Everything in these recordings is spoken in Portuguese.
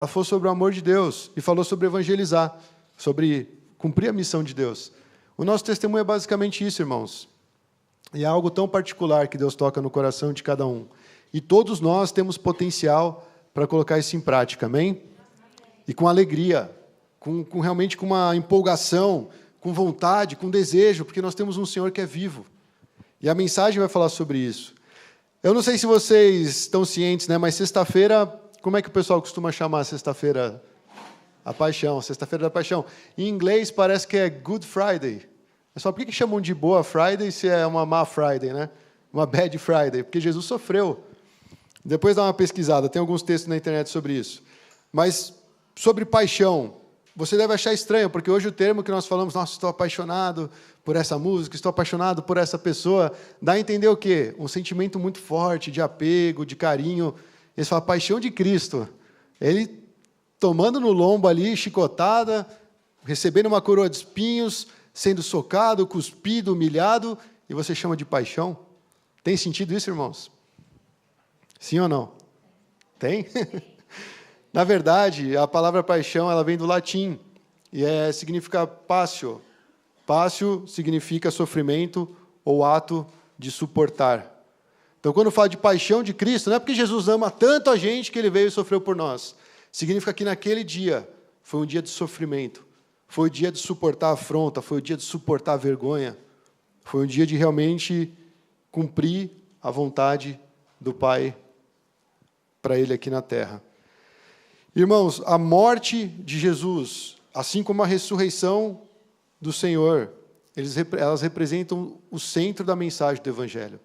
Ela falou sobre o amor de Deus e falou sobre evangelizar, sobre cumprir a missão de Deus. O nosso testemunho é basicamente isso, irmãos. E é algo tão particular que Deus toca no coração de cada um. E todos nós temos potencial para colocar isso em prática, amém? E com alegria, realmente com uma empolgação, com vontade, com desejo, porque nós temos um Senhor que é vivo. E a mensagem vai falar sobre isso. Eu não sei se vocês estão cientes, né? Mas sexta-feira, como é que o pessoal costuma chamar sexta-feira? A paixão, sexta-feira da paixão. Em inglês parece que é Good Friday. Pessoal, por que chamam de boa Friday se é uma má Friday, né? Uma bad Friday? Porque Jesus sofreu. Depois dá uma pesquisada, tem alguns textos na internet sobre isso. Mas sobre paixão, você deve achar estranho, porque hoje o termo que nós falamos, nossa, estou apaixonado por essa música, estou apaixonado por essa pessoa, dá a entender o quê? Um sentimento muito forte de apego, de carinho. Eles falam, paixão de Cristo. Ele tomando no lombo ali, chicotada, recebendo uma coroa de espinhos, sendo socado, cuspido, humilhado, e você chama de paixão? Tem sentido isso, irmãos? Sim ou não? Tem? Na verdade, a palavra paixão ela vem do latim, e significa passio. Passio significa sofrimento ou ato de suportar. Então, quando fala de paixão de Cristo, não é porque Jesus ama tanto a gente que Ele veio e sofreu por nós. Significa que naquele dia foi um dia de sofrimento, foi o dia de suportar a afronta, foi o dia de suportar a vergonha, foi um dia de realmente cumprir a vontade do Pai para Ele aqui na terra. Irmãos, a morte de Jesus, assim como a ressurreição do Senhor, elas representam o centro da mensagem do Evangelho.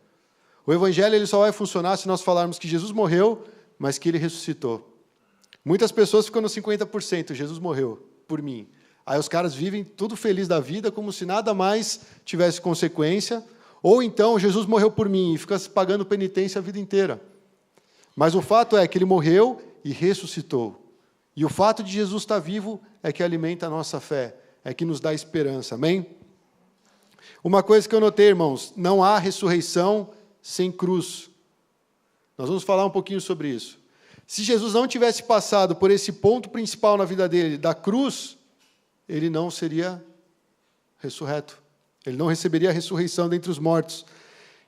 O Evangelho ele só vai funcionar se nós falarmos que Jesus morreu, mas que Ele ressuscitou. Muitas pessoas ficam no 50%, Jesus morreu por mim. Aí os caras vivem tudo feliz da vida, como se nada mais tivesse consequência, ou então Jesus morreu por mim e fica pagando penitência a vida inteira. Mas o fato é que Ele morreu e ressuscitou. E o fato de Jesus estar vivo é que alimenta a nossa fé, é que nos dá esperança, amém? Uma coisa que eu notei, irmãos, não há ressurreição sem cruz. Nós vamos falar um pouquinho sobre isso. Se Jesus não tivesse passado por esse ponto principal na vida dele, da cruz, ele não seria ressurreto. Ele não receberia a ressurreição dentre os mortos.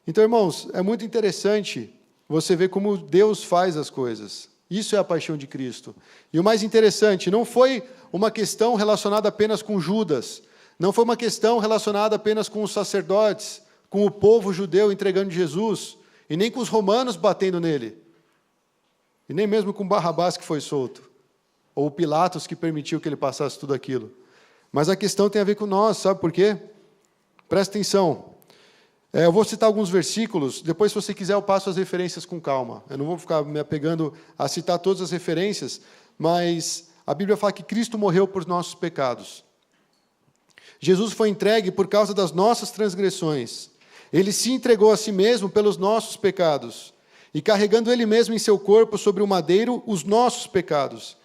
Então, irmãos, é muito interessante você ver como Deus faz as coisas. Isso é a paixão de Cristo. E o mais interessante, não foi uma questão relacionada apenas com Judas, não foi uma questão relacionada apenas com os sacerdotes, com o povo judeu entregando Jesus, e nem com os romanos batendo nele, e nem mesmo com Barrabás que foi solto, ou Pilatos que permitiu que ele passasse tudo aquilo. Mas a questão tem a ver com nós, sabe por quê? Presta atenção. Eu vou citar alguns versículos, depois, se você quiser, eu passo as referências com calma. Eu não vou ficar me apegando a citar todas as referências, mas a Bíblia fala que Cristo morreu por nossos pecados. Jesus foi entregue por causa das nossas transgressões. Ele se entregou a si mesmo pelos nossos pecados, e carregando Ele mesmo em seu corpo sobre o madeiro os nossos pecados.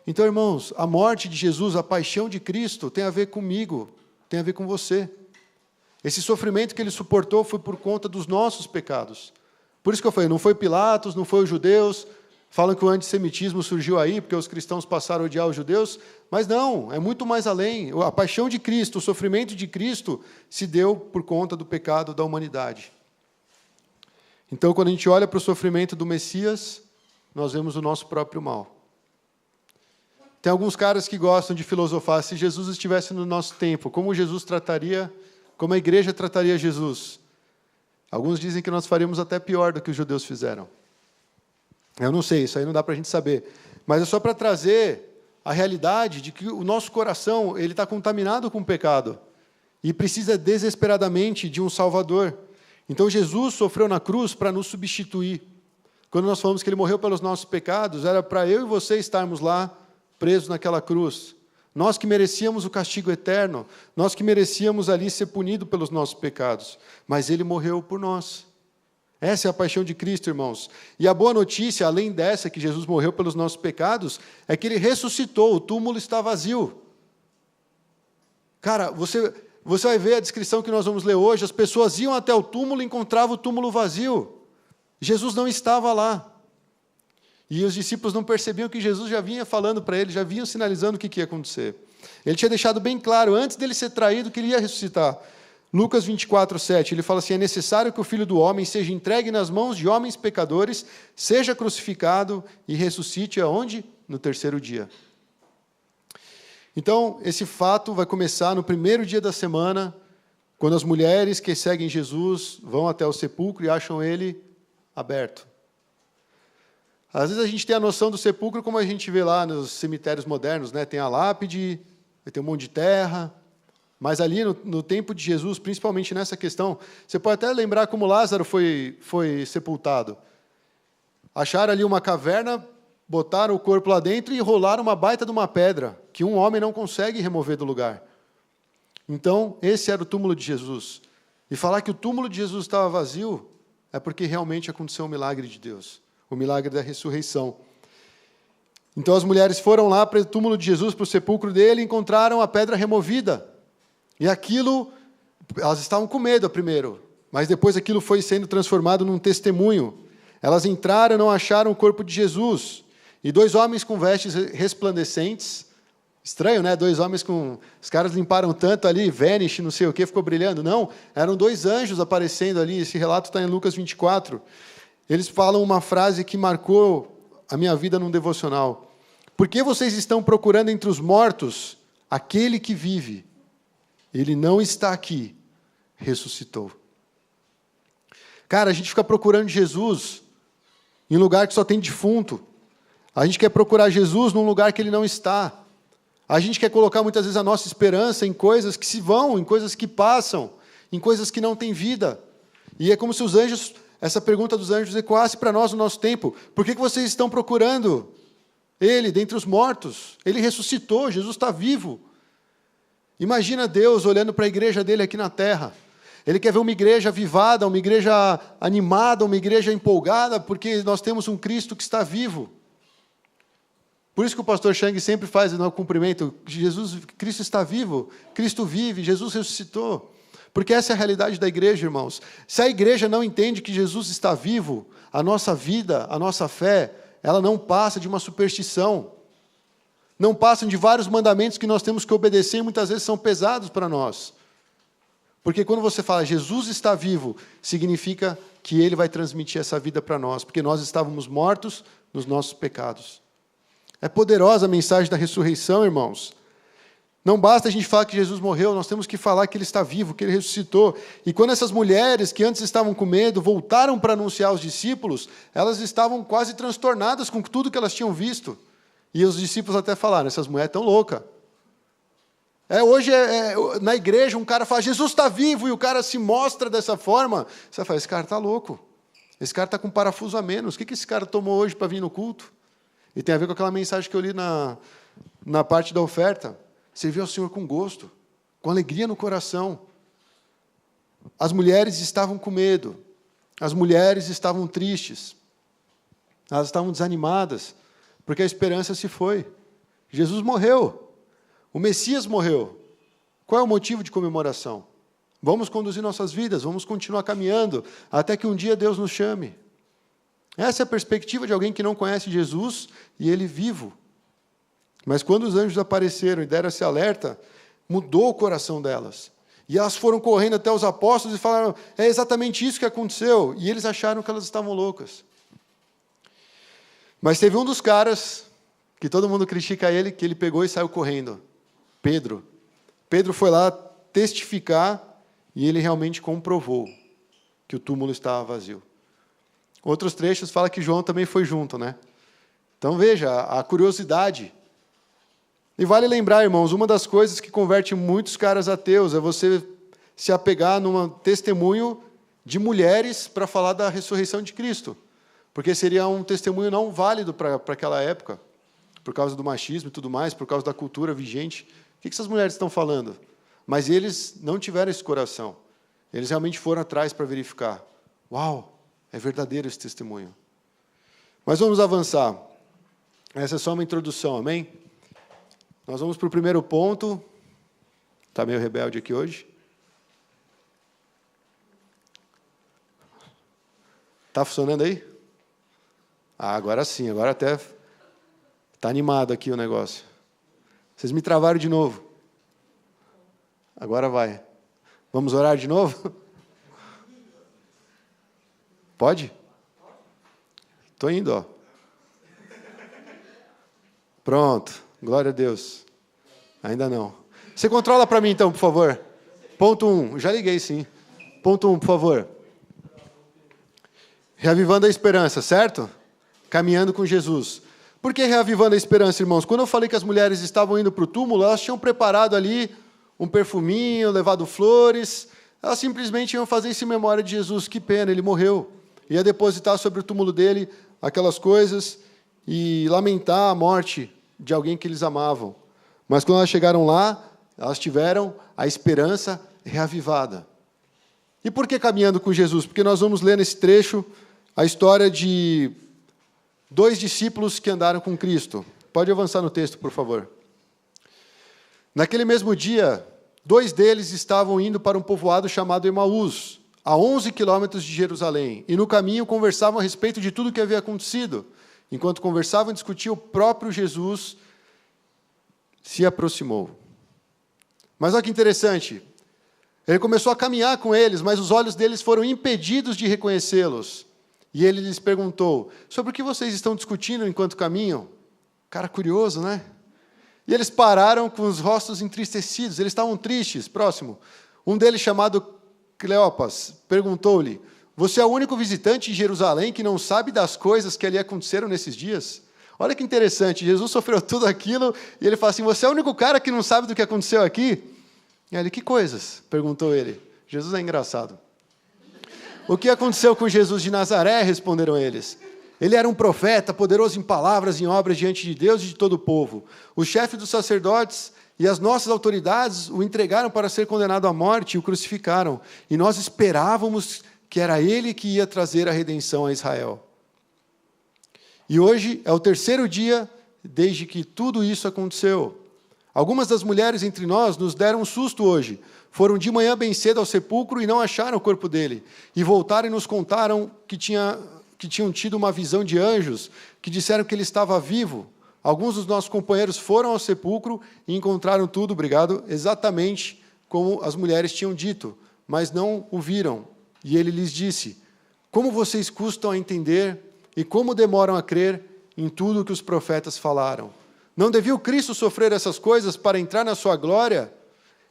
Então, irmãos, a morte de Jesus, a paixão de Cristo, tem a ver comigo, tem a ver com você. Esse sofrimento que Ele suportou foi por conta dos nossos pecados. Por isso que eu falei, não foi Pilatos, não foi os judeus. Falam que o antissemitismo surgiu aí, porque os cristãos passaram a odiar os judeus. Mas não, é muito mais além. A paixão de Cristo, o sofrimento de Cristo, se deu por conta do pecado da humanidade. Então, quando a gente olha para o sofrimento do Messias, nós vemos o nosso próprio mal. Tem alguns caras que gostam de filosofar, se Jesus estivesse no nosso tempo, como Jesus trataria, como a igreja trataria Jesus? Alguns dizem que nós faríamos até pior do que os judeus fizeram. Eu não sei, isso aí não dá para a gente saber. Mas é só para trazer a realidade de que o nosso coração ele está contaminado com o pecado e precisa desesperadamente de um Salvador. Então, Jesus sofreu na cruz para nos substituir. Quando nós falamos que Ele morreu pelos nossos pecados, era para eu e você estarmos lá, presos naquela cruz. Nós que merecíamos o castigo eterno, nós que merecíamos ali ser punidos pelos nossos pecados, mas Ele morreu por nós. Essa é a paixão de Cristo, irmãos. E a boa notícia, além dessa, que Jesus morreu pelos nossos pecados, é que Ele ressuscitou, o túmulo está vazio. Cara, você vai ver a descrição que nós vamos ler hoje, as pessoas iam até o túmulo e encontravam o túmulo vazio. Jesus não estava lá. E os discípulos não percebiam que Jesus já vinha falando para eles, já vinham sinalizando o que ia acontecer. Ele tinha deixado bem claro, antes dele ser traído, que ele ia ressuscitar. Lucas 24, 7, ele fala assim, é necessário que o Filho do Homem seja entregue nas mãos de homens pecadores, seja crucificado e ressuscite aonde? No terceiro dia. Então, esse fato vai começar no primeiro dia da semana, quando as mulheres que seguem Jesus vão até o sepulcro e acham ele aberto. Às vezes a gente tem a noção do sepulcro como a gente vê lá nos cemitérios modernos, né? Tem a lápide, tem um monte de terra, mas ali no tempo de Jesus, principalmente nessa questão, você pode até lembrar como Lázaro foi sepultado. Acharam ali uma caverna, botaram o corpo lá dentro e enrolaram uma baita de uma pedra, que um homem não consegue remover do lugar. Então, esse era o túmulo de Jesus. E falar que o túmulo de Jesus estava vazio é porque realmente aconteceu um milagre de Deus, o milagre da ressurreição. Então, as mulheres foram lá para o túmulo de Jesus, para o sepulcro dele, e encontraram a pedra removida. E aquilo, elas estavam com medo primeiro, mas depois aquilo foi sendo transformado num testemunho. Elas entraram e não acharam o corpo de Jesus. E 2 homens com vestes resplandecentes, estranho, né? 2 homens com... Os caras limparam tanto ali, Vanish, não sei o que, ficou brilhando. Não, eram 2 anjos aparecendo ali, esse relato está em Lucas 24. Eles falam uma frase que marcou a minha vida num devocional. Por que vocês estão procurando entre os mortos aquele que vive? Ele não está aqui, ressuscitou. Cara, a gente fica procurando Jesus em lugar que só tem defunto. A gente quer procurar Jesus num lugar que ele não está. A gente quer colocar muitas vezes a nossa esperança em coisas que se vão, em coisas que passam, em coisas que não têm vida. E é como se os anjos, essa pergunta dos anjos ecoasse para nós no nosso tempo. Por que vocês estão procurando ele dentre os mortos? Ele ressuscitou, Jesus está vivo. Imagina Deus olhando para a igreja dele aqui na terra. Ele quer ver uma igreja avivada, uma igreja animada, uma igreja empolgada, porque nós temos um Cristo que está vivo. Por isso que o pastor Chang sempre faz no cumprimento, Cristo está vivo, Cristo vive, Jesus ressuscitou. Porque essa é a realidade da igreja, irmãos. Se a igreja não entende que Jesus está vivo, a nossa vida, a nossa fé, ela não passa de uma superstição. Não passam de vários mandamentos que nós temos que obedecer e muitas vezes são pesados para nós. Porque quando você fala Jesus está vivo, significa que ele vai transmitir essa vida para nós, porque nós estávamos mortos nos nossos pecados. É poderosa a mensagem da ressurreição, irmãos. Não basta a gente falar que Jesus morreu, nós temos que falar que ele está vivo, que ele ressuscitou. E quando essas mulheres que antes estavam com medo voltaram para anunciar aos discípulos, elas estavam quase transtornadas com tudo que elas tinham visto. E os discípulos até falaram, essas mulheres estão loucas. Hoje, na igreja, um cara fala, Jesus está vivo, e o cara se mostra dessa forma. Você fala, esse cara está louco. Esse cara está com um parafuso a menos. O que esse cara tomou hoje para vir no culto? E tem a ver com aquela mensagem que eu li na parte da oferta. Servir ao Senhor com gosto, com alegria no coração. As mulheres estavam com medo. As mulheres estavam tristes. Elas estavam desanimadas, porque a esperança se foi. Jesus morreu. O Messias morreu. Qual é o motivo de comemoração? Vamos conduzir nossas vidas, vamos continuar caminhando, até que um dia Deus nos chame. Essa é a perspectiva de alguém que não conhece Jesus e ele vivo. Mas quando os anjos apareceram e deram esse alerta, mudou o coração delas. E elas foram correndo até os apóstolos e falaram, é exatamente isso que aconteceu. E eles acharam que elas estavam loucas. Mas teve um dos caras, que todo mundo critica ele, que ele pegou e saiu correndo. Pedro. Pedro foi lá testificar e ele realmente comprovou que o túmulo estava vazio. Outros trechos falam que João também foi junto, né? Então veja, a curiosidade. E vale lembrar, irmãos, uma das coisas que converte muitos caras ateus é você se apegar num testemunho de mulheres para falar da ressurreição de Cristo. Porque seria um testemunho não válido para aquela época, por causa do machismo e tudo mais, por causa da cultura vigente. O que essas mulheres estão falando? Mas eles não tiveram esse coração. Eles realmente foram atrás para verificar. Uau! É verdadeiro esse testemunho. Mas vamos avançar. Essa é só uma introdução, amém? Nós vamos para o primeiro ponto. Está meio rebelde aqui hoje. Está funcionando aí? Agora sim, agora até está animado aqui o negócio. Vocês me travaram de novo. Agora vai. Vamos orar de novo? Pode? Estou indo, ó. Pronto. Glória a Deus. Ainda não. Você controla para mim, então, por favor. Ponto 1. Já liguei, sim. Ponto 1, por favor. Reavivando a esperança, certo? Caminhando com Jesus. Por que reavivando a esperança, irmãos? Quando eu falei que as mulheres estavam indo para o túmulo, elas tinham preparado ali um perfuminho, levado flores. Elas simplesmente iam fazer isso em memória de Jesus. Que pena, ele morreu. Ia depositar sobre o túmulo dele aquelas coisas e lamentar a morte de alguém que eles amavam. Mas quando elas chegaram lá, elas tiveram a esperança reavivada. E por que caminhando com Jesus? Porque nós vamos ler nesse trecho a história de 2 discípulos que andaram com Cristo. Pode avançar no texto, por favor. Naquele mesmo dia, 2 deles estavam indo para um povoado chamado Emaús, a 11 quilômetros de Jerusalém, e no caminho conversavam a respeito de tudo o que havia acontecido. Enquanto conversavam e discutiam, o próprio Jesus se aproximou. Mas olha que interessante, ele começou a caminhar com eles, mas os olhos deles foram impedidos de reconhecê-los. E ele lhes perguntou, sobre o que vocês estão discutindo enquanto caminham? Cara curioso, né? E eles pararam com os rostos entristecidos, eles estavam tristes. Próximo. Um deles, chamado Cleopas, perguntou-lhe, você é o único visitante em Jerusalém que não sabe das coisas que ali aconteceram nesses dias? Olha que interessante, Jesus sofreu tudo aquilo, e ele fala assim, você é o único cara que não sabe do que aconteceu aqui? E ele, que coisas? Perguntou ele. Jesus é engraçado. O que aconteceu com Jesus de Nazaré? Responderam eles. Ele era um profeta, poderoso em palavras e em obras diante de Deus e de todo o povo. O chefe dos sacerdotes e as nossas autoridades o entregaram para ser condenado à morte e o crucificaram. E nós esperávamos que era ele que ia trazer a redenção a Israel. E hoje é o 3º dia desde que tudo isso aconteceu. Algumas das mulheres entre nós nos deram um susto hoje. Foram de manhã bem cedo ao sepulcro e não acharam o corpo dele. E voltaram e nos contaram que tinham tido uma visão de anjos, que disseram que ele estava vivo. Alguns dos nossos companheiros foram ao sepulcro e encontraram tudo, obrigado, exatamente como as mulheres tinham dito, mas não o viram. E ele lhes disse, como vocês custam a entender e como demoram a crer em tudo o que os profetas falaram? Não devia o Cristo sofrer essas coisas para entrar na sua glória?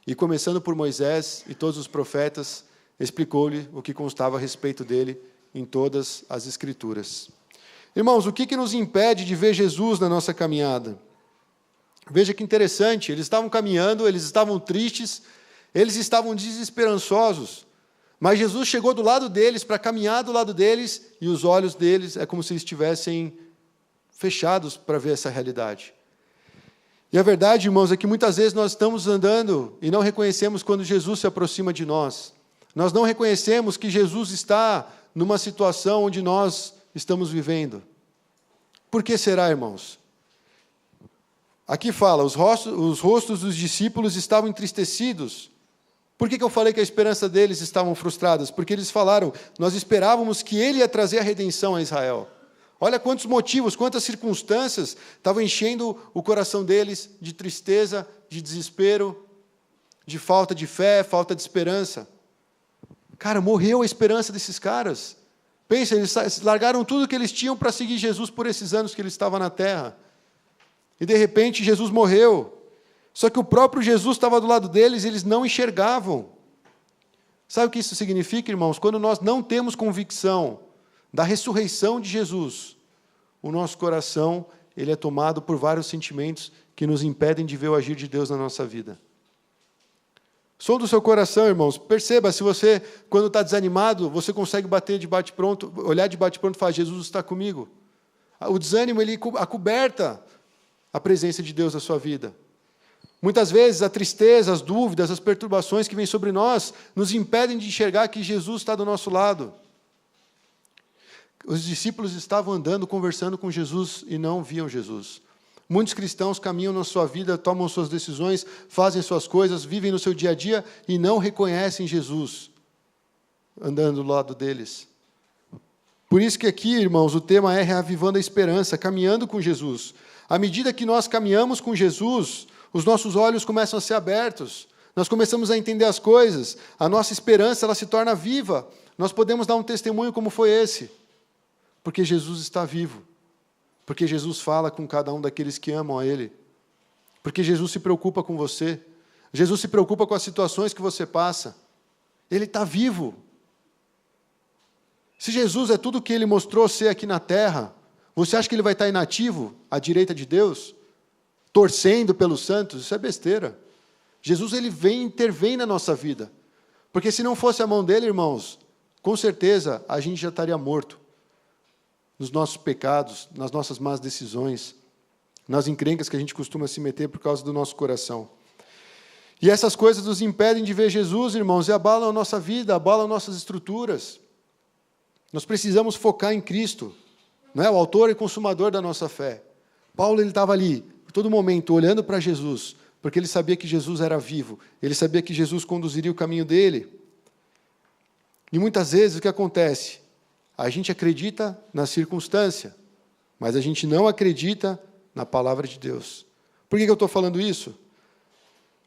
E começando por Moisés e todos os profetas, explicou-lhe o que constava a respeito dele em todas as Escrituras. Irmãos, o que nos impede de ver Jesus na nossa caminhada? Veja que interessante, eles estavam caminhando, eles estavam tristes, eles estavam desesperançosos, mas Jesus chegou do lado deles, para caminhar do lado deles, e os olhos deles é como se estivessem fechados para ver essa realidade. E a verdade, irmãos, é que muitas vezes nós estamos andando e não reconhecemos quando Jesus se aproxima de nós. Nós não reconhecemos que Jesus está numa situação onde nós estamos vivendo. Por que será, irmãos? Aqui fala, os rostos dos discípulos estavam entristecidos. Por que eu falei que a esperança deles estavam frustradas? Porque eles falaram, nós esperávamos que ele ia trazer a redenção a Israel. Olha quantos motivos, quantas circunstâncias estavam enchendo o coração deles de tristeza, de desespero, de falta de fé, falta de esperança. Cara, morreu a esperança desses caras. Pensa, eles largaram tudo que eles tinham para seguir Jesus por esses anos que ele estava na terra. E de repente Jesus morreu. Só que o próprio Jesus estava do lado deles e eles não enxergavam. Sabe o que isso significa, irmãos? Quando nós não temos convicção da ressurreição de Jesus, o nosso coração ele é tomado por vários sentimentos que nos impedem de ver o agir de Deus na nossa vida. Som do seu coração, irmãos. Perceba, se você, quando está desanimado, você consegue bater de bate-pronto, olhar de bate-pronto e falar, Jesus está comigo. O desânimo, ele acoberta a presença de Deus na sua vida. Muitas vezes, a tristeza, as dúvidas, as perturbações que vêm sobre nós, nos impedem de enxergar que Jesus está do nosso lado. Os discípulos estavam andando, conversando com Jesus e não viam Jesus. Muitos cristãos caminham na sua vida, tomam suas decisões, fazem suas coisas, vivem no seu dia a dia e não reconhecem Jesus andando do lado deles. Por isso que aqui, irmãos, o tema é reavivando a esperança, caminhando com Jesus. À medida que nós caminhamos com Jesus, os nossos olhos começam a ser abertos, nós começamos a entender as coisas, a nossa esperança ela se torna viva. Nós podemos dar um testemunho como foi esse, porque Jesus está vivo, porque Jesus fala com cada um daqueles que amam a Ele, porque Jesus se preocupa com você, Jesus se preocupa com as situações que você passa, Ele está vivo. Se Jesus é tudo o que Ele mostrou ser aqui na terra, você acha que Ele vai estar inativo à direita de Deus, torcendo pelos santos? Isso é besteira. Jesus ele intervém na nossa vida, porque se não fosse a mão dele, irmãos, com certeza a gente já estaria morto nos nossos pecados, nas nossas más decisões, nas encrencas que a gente costuma se meter por causa do nosso coração. E essas coisas nos impedem de ver Jesus, irmãos, e abalam a nossa vida, abalam nossas estruturas. Nós precisamos focar em Cristo, não é? O autor e consumador da nossa fé. Paulo ele estava ali, a todo momento, olhando para Jesus, porque ele sabia que Jesus era vivo, ele sabia que Jesus conduziria o caminho dele. E muitas vezes o que acontece? A gente acredita na circunstância, mas a gente não acredita na palavra de Deus. Por que eu estou falando isso?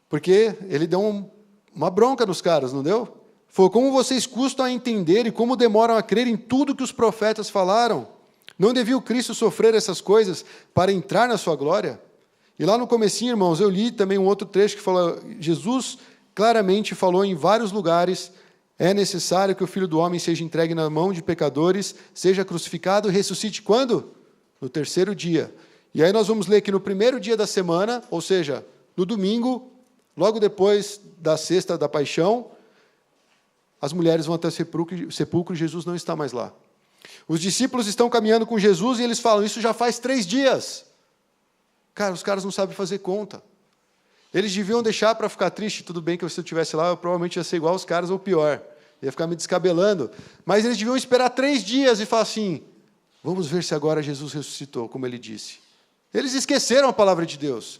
Porque ele deu uma bronca nos caras, não deu? Falou, como vocês custam a entender e como demoram a crer em tudo que os profetas falaram? Não devia o Cristo sofrer essas coisas para entrar na sua glória? E lá no comecinho, irmãos, eu li também um outro trecho que fala, Jesus claramente falou em vários lugares, é necessário que o Filho do Homem seja entregue na mão de pecadores, seja crucificado e ressuscite quando? No terceiro dia. E aí nós vamos ler que no primeiro dia da semana, ou seja, no domingo, logo depois da sexta da paixão, as mulheres vão até o sepulcro e Jesus não está mais lá. Os discípulos estão caminhando com Jesus e eles falam, isso já faz 3 dias. Cara, os caras não sabem fazer conta. Eles deviam deixar para ficar triste, tudo bem que se eu estivesse lá, eu provavelmente ia ser igual aos caras ou pior. Ia ficar me descabelando. Mas eles deviam esperar 3 dias e falar assim, vamos ver se agora Jesus ressuscitou, como ele disse. Eles esqueceram a palavra de Deus.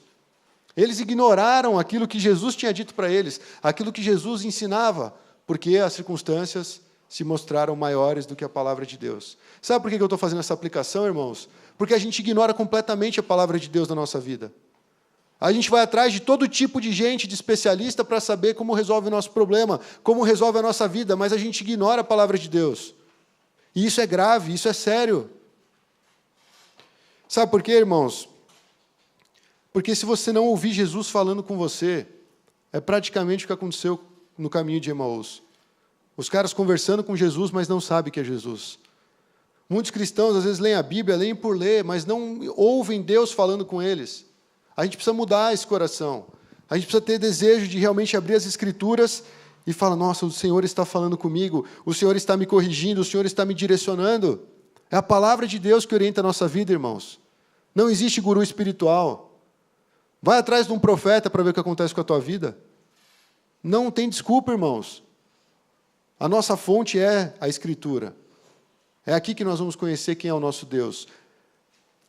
Eles ignoraram aquilo que Jesus tinha dito para eles, aquilo que Jesus ensinava, porque as circunstâncias se mostraram maiores do que a palavra de Deus. Sabe por que eu estou fazendo essa aplicação, irmãos? Porque a gente ignora completamente a palavra de Deus na nossa vida. A gente vai atrás de todo tipo de gente, de especialista, para saber como resolve o nosso problema, como resolve a nossa vida, mas a gente ignora a palavra de Deus. E isso é grave, isso é sério. Sabe por quê, irmãos? Porque se você não ouvir Jesus falando com você, é praticamente o que aconteceu no caminho de Emaús. Os caras conversando com Jesus, mas não sabem que é Jesus. Muitos cristãos, às vezes, leem a Bíblia, leem por ler, mas não ouvem Deus falando com eles. A gente precisa mudar esse coração. A gente precisa ter desejo de realmente abrir as Escrituras e falar, nossa, o Senhor está falando comigo, o Senhor está me corrigindo, o Senhor está me direcionando. É a palavra de Deus que orienta a nossa vida, irmãos. Não existe guru espiritual. Vai atrás de um profeta para ver o que acontece com a tua vida. Não tem desculpa, irmãos. A nossa fonte é a Escritura. É aqui que nós vamos conhecer quem é o nosso Deus.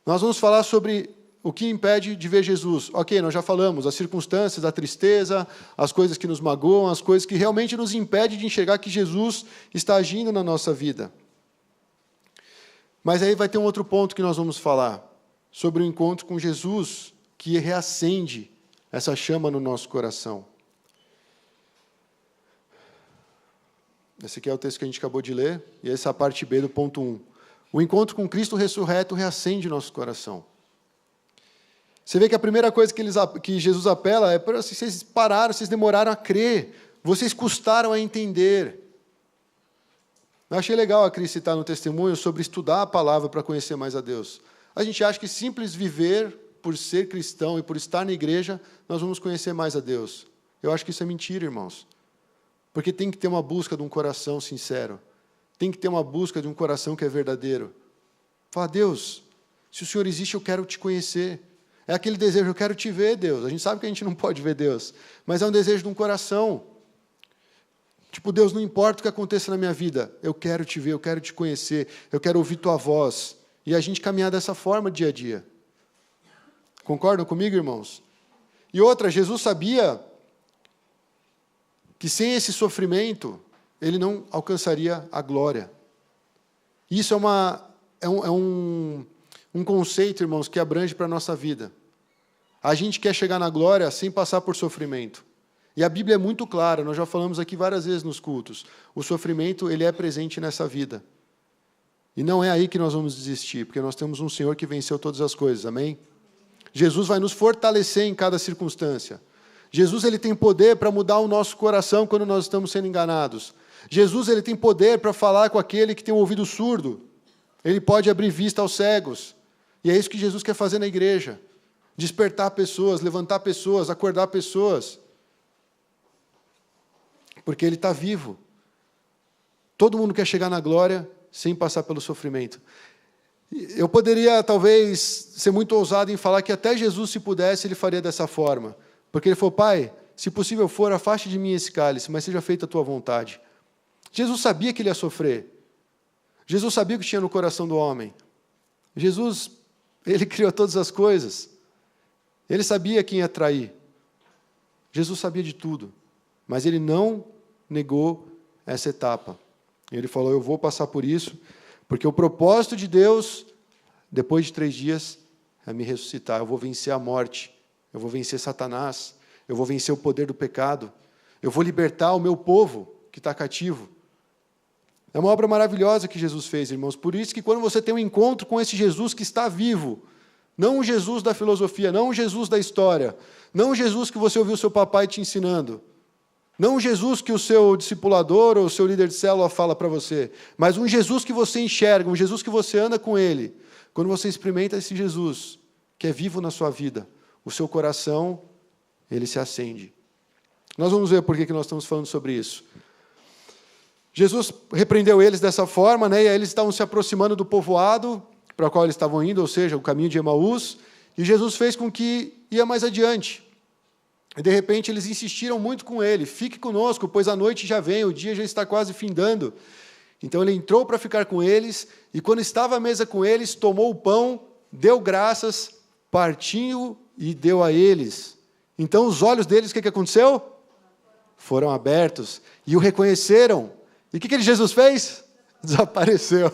Nós vamos falar sobre o que impede de ver Jesus. Ok, nós já falamos, as circunstâncias, a tristeza, as coisas que nos magoam, as coisas que realmente nos impedem de enxergar que Jesus está agindo na nossa vida. Mas aí vai ter um outro ponto que nós vamos falar, sobre o encontro com Jesus, que reacende essa chama no nosso coração. Esse aqui é o texto que a gente acabou de ler, e essa é a parte B do ponto 1. O encontro com Cristo ressurreto reacende nosso coração. Você vê que a primeira coisa que Jesus apela é para vocês pararam, vocês demoraram a crer, vocês custaram a entender. Eu achei legal a Cris citar no testemunho sobre estudar a palavra para conhecer mais a Deus. A gente acha que simples viver, por ser cristão e por estar na igreja, nós vamos conhecer mais a Deus. Eu acho que isso é mentira, irmãos. Porque tem que ter uma busca de um coração sincero. Tem que ter uma busca de um coração que é verdadeiro. Fala, Deus, se o Senhor existe, eu quero te conhecer. É aquele desejo, eu quero te ver, Deus. A gente sabe que a gente não pode ver Deus, mas é um desejo de um coração. Tipo, Deus, não importa o que aconteça na minha vida, eu quero te ver, eu quero te conhecer, eu quero ouvir tua voz. E a gente caminhar dessa forma dia a dia. Concordam comigo, irmãos? E outra, Jesus sabia que sem esse sofrimento, ele não alcançaria a glória. Isso é um conceito, irmãos, que abrange para a nossa vida. A gente quer chegar na glória sem passar por sofrimento. E a Bíblia é muito clara, nós já falamos aqui várias vezes nos cultos. O sofrimento, ele é presente nessa vida. E não é aí que nós vamos desistir, porque nós temos um Senhor que venceu todas as coisas, amém? Jesus vai nos fortalecer em cada circunstância. Jesus, ele tem poder para mudar o nosso coração quando nós estamos sendo enganados. Jesus, ele tem poder para falar com aquele que tem um ouvido surdo. Ele pode abrir vista aos cegos. E é isso que Jesus quer fazer na igreja. Despertar pessoas, levantar pessoas, acordar pessoas. Porque ele está vivo. Todo mundo quer chegar na glória sem passar pelo sofrimento. Eu poderia, talvez, ser muito ousado em falar que até Jesus, se pudesse, ele faria dessa forma. Porque ele falou, Pai, se possível for, afaste de mim esse cálice, mas seja feita a tua vontade. Jesus sabia que ele ia sofrer. Jesus sabia o que tinha no coração do homem. Jesus, ele criou todas as coisas. Ele sabia quem ia trair. Jesus sabia de tudo. Mas ele não negou essa etapa. Ele falou, eu vou passar por isso, porque o propósito de Deus, depois de 3 dias, é me ressuscitar. Eu vou vencer a morte. Eu vou vencer Satanás. Eu vou vencer o poder do pecado. Eu vou libertar o meu povo que está cativo. É uma obra maravilhosa que Jesus fez, irmãos. Por isso que quando você tem um encontro com esse Jesus que está vivo, não o Jesus da filosofia, não o Jesus da história, não o Jesus que você ouviu seu papai te ensinando, não o Jesus que o seu discipulador ou o seu líder de célula fala para você, mas um Jesus que você enxerga, um Jesus que você anda com ele. Quando você experimenta esse Jesus, que é vivo na sua vida, o seu coração, ele se acende. Nós vamos ver por que nós estamos falando sobre isso. Jesus repreendeu eles dessa forma, né? E aí eles estavam se aproximando do povoado para o qual eles estavam indo, ou seja, o caminho de Emaús, e Jesus fez com que ia mais adiante. E de repente eles insistiram muito com ele, fique conosco, pois a noite já vem, o dia já está quase findando. Então ele entrou para ficar com eles, e quando estava à mesa com eles, tomou o pão, deu graças, partiu e deu a eles. Então os olhos deles, o que aconteceu? Foram abertos, e o reconheceram. E o que Jesus fez? Desapareceu.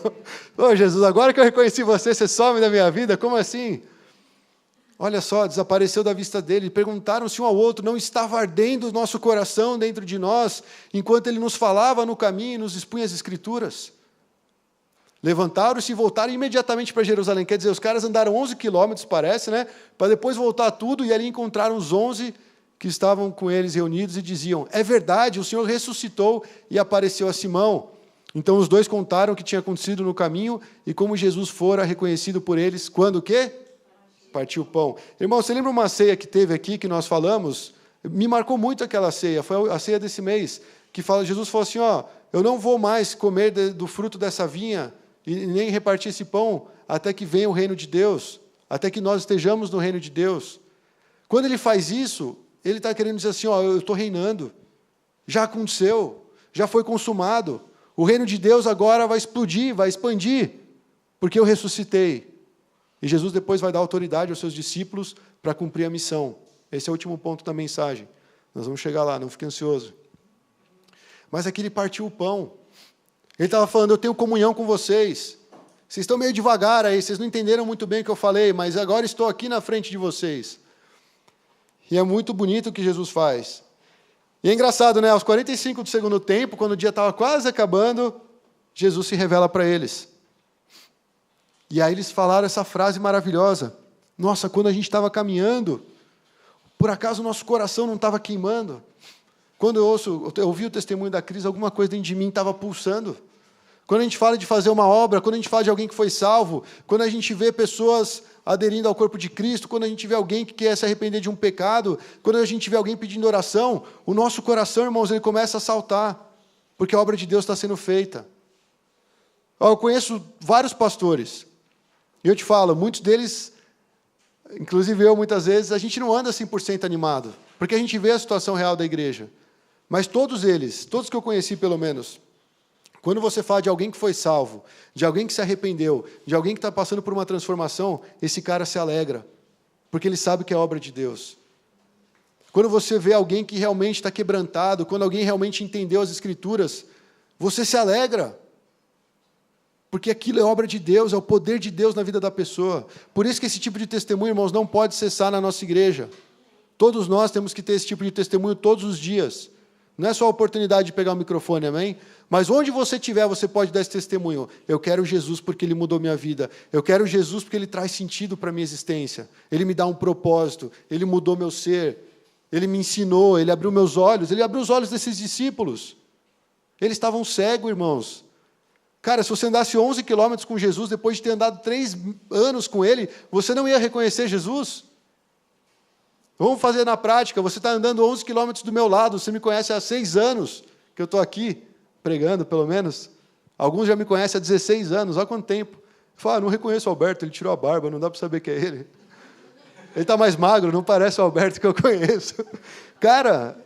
Ô Jesus, agora que eu reconheci você, você some da minha vida? Como assim? Olha só, desapareceu da vista dele. Perguntaram-se um ao outro, não estava ardendo o nosso coração dentro de nós, enquanto ele nos falava no caminho e nos expunha as Escrituras? Levantaram-se e voltaram imediatamente para Jerusalém. Quer dizer, os caras andaram 11 quilômetros, parece, né? Para depois voltar tudo, e ali encontraram os 11 que estavam com eles reunidos e diziam, é verdade, o Senhor ressuscitou e apareceu a Simão. Então os dois contaram o que tinha acontecido no caminho e como Jesus fora reconhecido por eles. Quando o quê? Partiu o pão. Irmão, você lembra uma ceia que teve aqui, que nós falamos? Me marcou muito aquela ceia, foi a ceia desse mês, que Jesus falou assim, eu não vou mais comer do fruto dessa vinha e nem repartir esse pão até que venha o reino de Deus, até que nós estejamos no reino de Deus. Quando ele faz isso, ele está querendo dizer assim, eu estou reinando, já aconteceu, já foi consumado, o reino de Deus agora vai explodir, vai expandir, porque eu ressuscitei. E Jesus depois vai dar autoridade aos seus discípulos para cumprir a missão. Esse é o último ponto da mensagem. Nós vamos chegar lá, não fique ansioso. Mas aqui ele partiu o pão. Ele estava falando, eu tenho comunhão com vocês. Vocês estão meio devagar aí, vocês não entenderam muito bem o que eu falei, mas agora estou aqui na frente de vocês. E é muito bonito o que Jesus faz. E é engraçado, né? Aos 45 do segundo tempo, quando o dia estava quase acabando, Jesus se revela para eles. E aí eles falaram essa frase maravilhosa. Nossa, quando a gente estava caminhando, por acaso o nosso coração não estava queimando? Quando eu ouvi o testemunho da Cris, alguma coisa dentro de mim estava pulsando. Quando a gente fala de fazer uma obra, quando a gente fala de alguém que foi salvo, quando a gente vê pessoas aderindo ao corpo de Cristo, quando a gente vê alguém que quer se arrepender de um pecado, quando a gente vê alguém pedindo oração, o nosso coração, irmãos, ele começa a saltar, porque a obra de Deus está sendo feita. Eu conheço vários pastores, e eu te falo, muitos deles, inclusive eu muitas vezes, a gente não anda 100% animado, porque a gente vê a situação real da igreja. Mas todos eles, todos que eu conheci pelo menos, quando você fala de alguém que foi salvo, de alguém que se arrependeu, de alguém que está passando por uma transformação, esse cara se alegra, porque ele sabe que é obra de Deus. Quando você vê alguém que realmente está quebrantado, quando alguém realmente entendeu as Escrituras, você se alegra. Porque aquilo é obra de Deus, é o poder de Deus na vida da pessoa. Por isso que esse tipo de testemunho, irmãos, não pode cessar na nossa igreja. Todos nós temos que ter esse tipo de testemunho todos os dias. Não é só a oportunidade de pegar o microfone, amém? Mas onde você estiver, você pode dar esse testemunho. Eu quero Jesus porque Ele mudou minha vida. Eu quero Jesus porque Ele traz sentido para a minha existência. Ele me dá um propósito. Ele mudou meu ser. Ele me ensinou. Ele abriu meus olhos. Ele abriu os olhos desses discípulos. Eles estavam cegos, irmãos. Cara, se você andasse 11 quilômetros com Jesus, depois de ter andado 3 anos com Ele, você não ia reconhecer Jesus? Vamos fazer na prática. Você está andando 11 quilômetros do meu lado. Você me conhece há 6 anos que eu estou aqui, pregando, pelo menos. Alguns já me conhecem há 16 anos. Olha quanto tempo. Fala, não reconheço o Alberto, ele tirou a barba, não dá para saber que é ele. Ele está mais magro, não parece o Alberto que eu conheço. Cara,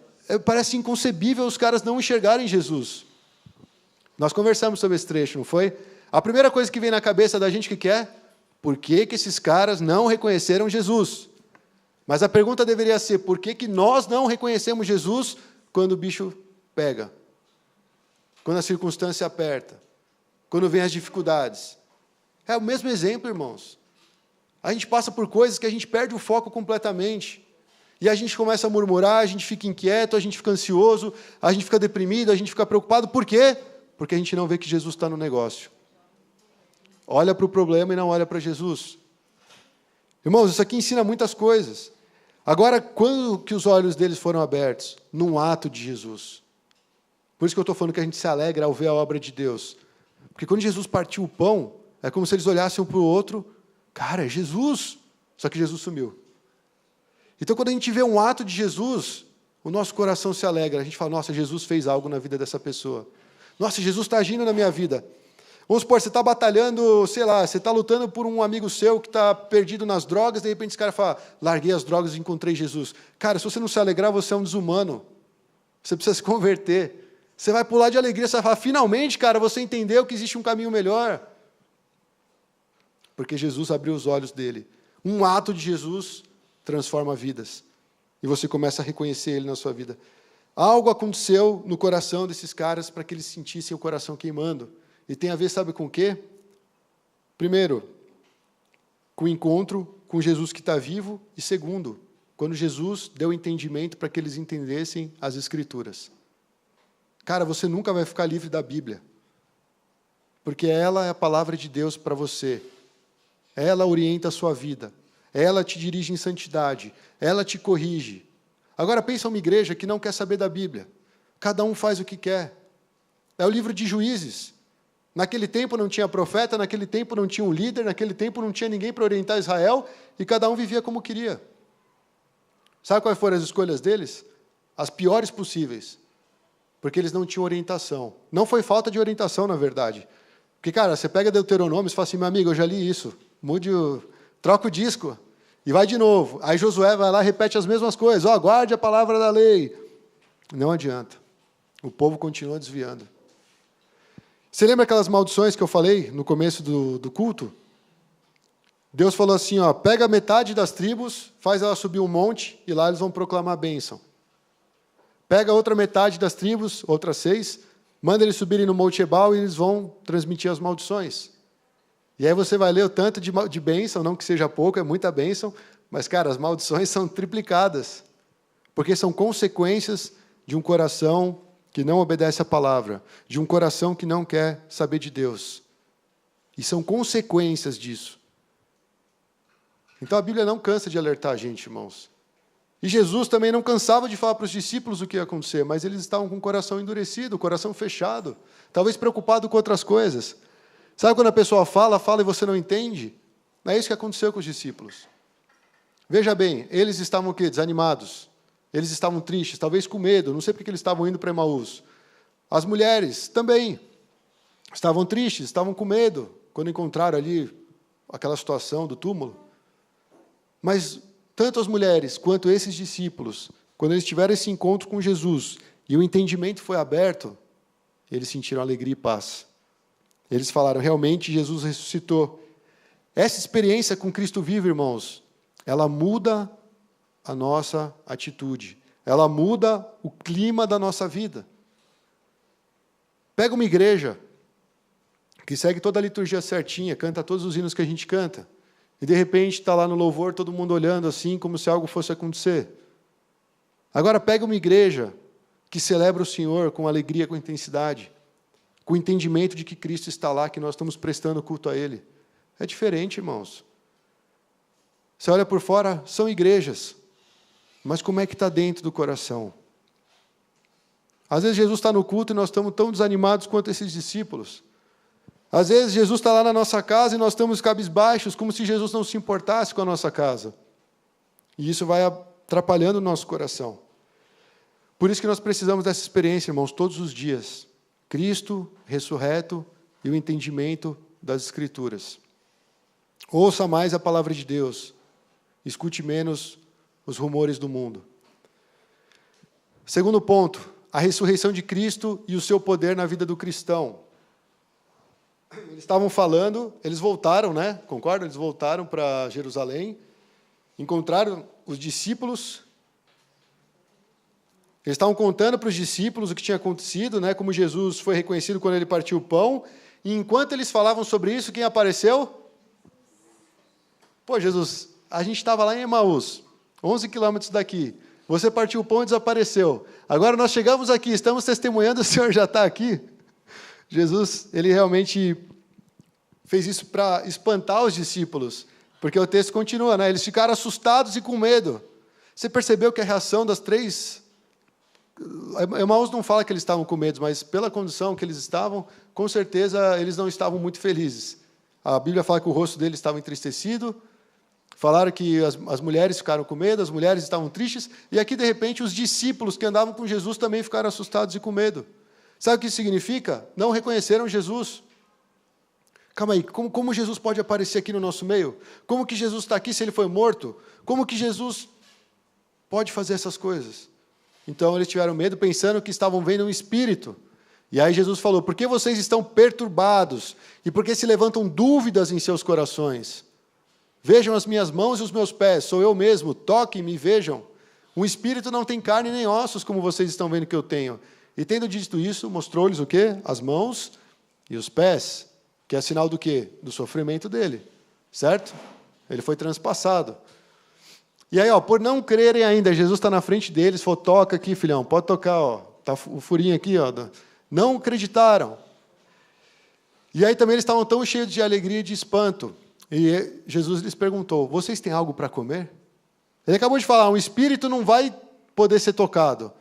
parece inconcebível os caras não enxergarem Jesus. Nós conversamos sobre esse trecho, não foi? A primeira coisa que vem na cabeça da gente que quer, por que esses caras não reconheceram Jesus? Mas a pergunta deveria ser, por que nós não reconhecemos Jesus quando o bicho pega? Quando a circunstância aperta? Quando vem as dificuldades? É o mesmo exemplo, irmãos. A gente passa por coisas que a gente perde o foco completamente. E a gente começa a murmurar, a gente fica inquieto, a gente fica ansioso, a gente fica deprimido, a gente fica preocupado. Por quê? Porque a gente não vê que Jesus está no negócio. Olha para o problema e não olha para Jesus. Irmãos, isso aqui ensina muitas coisas. Agora, quando que os olhos deles foram abertos? Num ato de Jesus. Por isso que eu estou falando que a gente se alegra ao ver a obra de Deus. Porque quando Jesus partiu o pão, é como se eles olhassem um para o outro, cara, é Jesus. Só que Jesus sumiu. Então, quando a gente vê um ato de Jesus, o nosso coração se alegra. A gente fala, nossa, Jesus fez algo na vida dessa pessoa. Nossa, Jesus está agindo na minha vida. Vamos supor, você está batalhando, sei lá, você está lutando por um amigo seu que está perdido nas drogas, de repente esse cara fala, larguei as drogas e encontrei Jesus. Cara, se você não se alegrar, você é um desumano. Você precisa se converter. Você vai pular de alegria, você vai falar, finalmente, cara, você entendeu que existe um caminho melhor. Porque Jesus abriu os olhos dele. Um ato de Jesus transforma vidas. E você começa a reconhecer Ele na sua vida. Algo aconteceu no coração desses caras para que eles sentissem o coração queimando. E tem a ver, sabe com o quê? Primeiro, com o encontro com Jesus que está vivo. E segundo, quando Jesus deu entendimento para que eles entendessem as Escrituras. Cara, você nunca vai ficar livre da Bíblia. Porque ela é a palavra de Deus para você. Ela orienta a sua vida. Ela te dirige em santidade. Ela te corrige. Agora pensa uma igreja que não quer saber da Bíblia. Cada um faz o que quer. É o livro de Juízes. Naquele tempo não tinha profeta, naquele tempo não tinha um líder, naquele tempo não tinha ninguém para orientar Israel, e cada um vivia como queria. Sabe quais foram as escolhas deles? As piores possíveis. Porque eles não tinham orientação. Não foi falta de orientação, na verdade. Porque, cara, você pega Deuteronômio e fala assim, meu amigo, eu já li isso. Troca o disco. E vai de novo. Aí Josué vai lá e repete as mesmas coisas. Guarde a palavra da lei. Não adianta. O povo continua desviando. Você lembra aquelas maldições que eu falei no começo do culto? Deus falou assim, pega metade das tribos, faz ela subir um monte, e lá eles vão proclamar a bênção. Pega outra metade das tribos, outras 6, manda eles subirem no Monte Ebal e eles vão transmitir as maldições. E aí você vai ler o tanto de bênção, não que seja pouco, é muita bênção, mas, cara, as maldições são triplicadas, porque são consequências de um coração que não obedece à palavra, de um coração que não quer saber de Deus. E são consequências disso. Então a Bíblia não cansa de alertar a gente, irmãos. E Jesus também não cansava de falar para os discípulos o que ia acontecer, mas eles estavam com o coração endurecido, o coração fechado, talvez preocupado com outras coisas. Sabe quando a pessoa fala e você não entende? Não é isso que aconteceu com os discípulos. Veja bem, eles estavam o quê? Desanimados. Eles estavam tristes, talvez com medo, não sei porque eles estavam indo para Emaús. As mulheres também estavam tristes, estavam com medo, quando encontraram ali aquela situação do túmulo. Mas tanto as mulheres quanto esses discípulos, quando eles tiveram esse encontro com Jesus e o entendimento foi aberto, eles sentiram alegria e paz. Eles falaram, realmente Jesus ressuscitou. Essa experiência com Cristo vivo, irmãos, ela muda a nossa atitude. Ela muda o clima da nossa vida. Pega uma igreja que segue toda a liturgia certinha, canta todos os hinos que a gente canta, e de repente está lá no louvor todo mundo olhando assim, como se algo fosse acontecer. Agora pega uma igreja que celebra o Senhor com alegria, com intensidade, com o entendimento de que Cristo está lá, que nós estamos prestando culto a Ele. É diferente, irmãos. Você olha por fora, são igrejas, mas como é que está dentro do coração? Às vezes Jesus está no culto e nós estamos tão desanimados quanto esses discípulos. Às vezes Jesus está lá na nossa casa e nós estamos cabisbaixos, como se Jesus não se importasse com a nossa casa. E isso vai atrapalhando o nosso coração. Por isso que nós precisamos dessa experiência, irmãos, todos os dias. Cristo ressurreto e o entendimento das Escrituras. Ouça mais a palavra de Deus. Escute menos os rumores do mundo. Segundo ponto, a ressurreição de Cristo e o seu poder na vida do cristão. Eles estavam falando, eles voltaram, né? Concorda? Eles voltaram para Jerusalém, encontraram os discípulos. Eles estavam contando para os discípulos o que tinha acontecido, né? Como Jesus foi reconhecido quando ele partiu o pão. E enquanto eles falavam sobre isso, quem apareceu? Pô, Jesus, a gente estava lá em Emaús, 11 quilômetros daqui. Você partiu o pão e desapareceu. Agora nós chegamos aqui, estamos testemunhando, o Senhor já está aqui. Jesus, ele realmente fez isso para espantar os discípulos, porque o texto continua, né? Eles ficaram assustados e com medo. Você percebeu que a reação das três... Emaús não fala que eles estavam com medo, mas pela condição que eles estavam, com certeza eles não estavam muito felizes. A Bíblia fala que o rosto deles estava entristecido, falaram que as mulheres ficaram com medo, as mulheres estavam tristes, e aqui, de repente, os discípulos que andavam com Jesus também ficaram assustados e com medo. Sabe o que isso significa? Não reconheceram Jesus. Calma aí, como Jesus pode aparecer aqui no nosso meio? Como que Jesus está aqui se ele foi morto? Como que Jesus pode fazer essas coisas? Então, eles tiveram medo, pensando que estavam vendo um espírito. E aí Jesus falou, por que vocês estão perturbados? E por que se levantam dúvidas em seus corações? Vejam as minhas mãos e os meus pés, sou eu mesmo, toquem-me e vejam. Um espírito não tem carne nem ossos, como vocês estão vendo que eu tenho. E tendo dito isso, mostrou-lhes o quê? As mãos e os pés, que é sinal do quê? Do sofrimento dele, certo? Ele foi transpassado. E aí, por não crerem ainda, Jesus está na frente deles, falou, toca aqui, filhão, pode tocar, está o furinho aqui, Não acreditaram. E aí também eles estavam tão cheios de alegria e de espanto. E Jesus lhes perguntou, vocês têm algo para comer? Ele acabou de falar, um espírito não vai poder ser tocado.